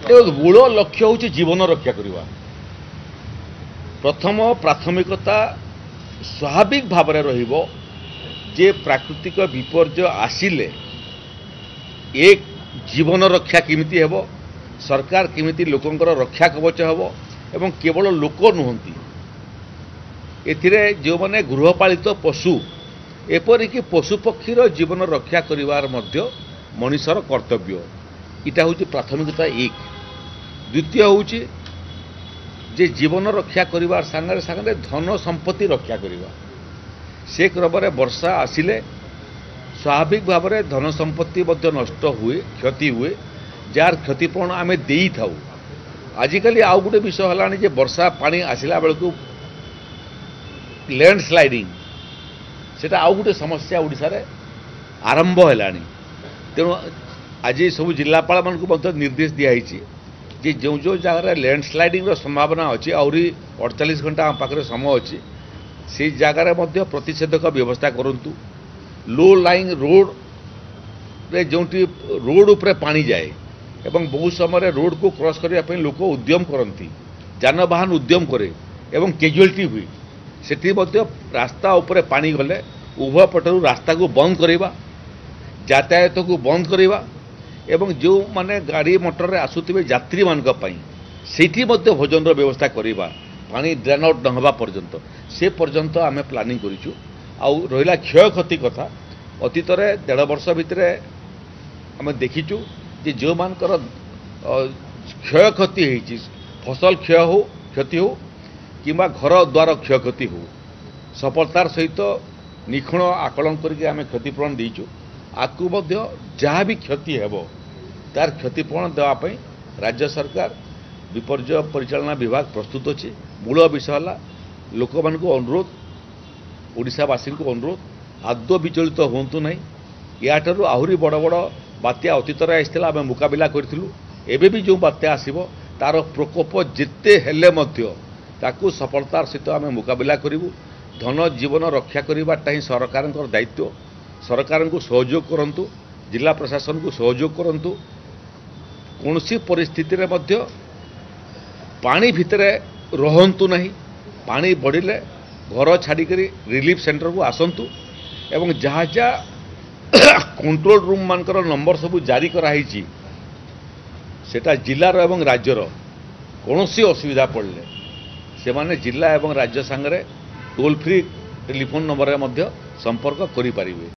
मूल लक्ष्य हूँ जीवन रक्षा करवा। प्रथम प्राथमिकता स्वाभाविक भाव में रहिबो जे प्राकृतिक विपर्य आसिले एक जीवन रक्षा किमिति हेबो, सरकार किमिति लोकंकर रक्षा कवच हेबो एवं केवल लोक नुहंती एथिरे जो माने गृहपालित पशु एपरिक पशुपक्षीर जीवन रक्षा करिवार मध्य मनुष्यर कर्तव्य। इटा हूँ प्राथमिकता एक। द्वितीय हूँ जे जीवन रक्षा करिवार सांगरे सांगरे धन संपत्ति रक्षा करिवा। से क्रमरे वर्षा आसिले स्वाभाविक भाव में धन संपत्ति मध्य नष्ट हुए, क्षति हुए, जार क्षतिपूरण आम दे था। आजिकल आउ गोटे विषय है जे वर्षा पानी आसला बेलू लैंडस्लाइडिंग सेटा आउ गोटे समस्या ओडिशा रे आरंभ है। तेणु आज सब जिलापाल मान निर्देश दिखाई जे जो जो जगह लैंडस्लाइडिंग संभावना अच्छी आहरी 48 घंटा आम पाखे समय अच्छी से जगार प्रतिषेधक व्यवस्था करूँ। लो लाइंग रोड रे जो रोड उपरे पानी जाए एवं बहुत समय रोड को क्रॉस करने लोक उद्यम करती, जानवाहन उद्यम करे एवं कैजुअलिटी हुई। सेठी रास्ता उपरे पानी गले उभय पटरू रास्ता को बंद करवा, यातायात को बंद करवा एवं जो माने गाड़ी मोटर रे आसुथिबे यात्री मानक पई सेठी मध्य भोजन व्यवस्था करवा, पानी ड्रेन आउट न होबा पर्यंत से पर्यंत आमे प्लानिंग करिछु। आउ रहिला क्षय क्षति कथा अतीत रे 1.5 वर्ष भितर आमे देखिछु जे जो मानकर क्षय क्षति हेछि, फसल क्षति हो किंबा घर द्वार क्षय क्षति हो, सफलतार सहित निखुण आकलन करके आमे क्षतिपूरण देइछु। आकु मध्य जहाँ भी क्षति हेबो तार क्षतिपूरण देवाई राज्य सरकार विपर्य परिचालना विभाग प्रस्तुत अच्छी। मूल विषय है लोक मान अनुरोध, ओडिशावासी को अनुरोध आदौ विचलित हूँ ना। याठार आहरी बड़ बड़ बात्या अतीत आसाला आम मुकाबिला करूँ। एबे भी जो बात्या आसब तार प्रकोप जिते हेले मध्य ताकू सफलतार सहित आम मुकाबिला करूँ। धन जीवन रक्षा करवाटा ही सरकार दायित्व। सरकार को सहयोग करंतु, जिला प्रशासन को सहयोग करंतु। कौन सी परिस्थिति रे मध्य पानी भितरे रहंतु नहीं। पानी बढ़िले घर छाड़िकरी रिलीफ सेंटर को आसंतु एवं जहाँ जहाँ कंट्रोल रूम मानकर नंबर सब जारी कराई सेटा जिलार एवं राज्यर कौन सी असुविधा पड़े से माने जिला एवं राज्य सांगरे टोल फ्री टेलीफोन नंबर में संपर्क करि पारिबे।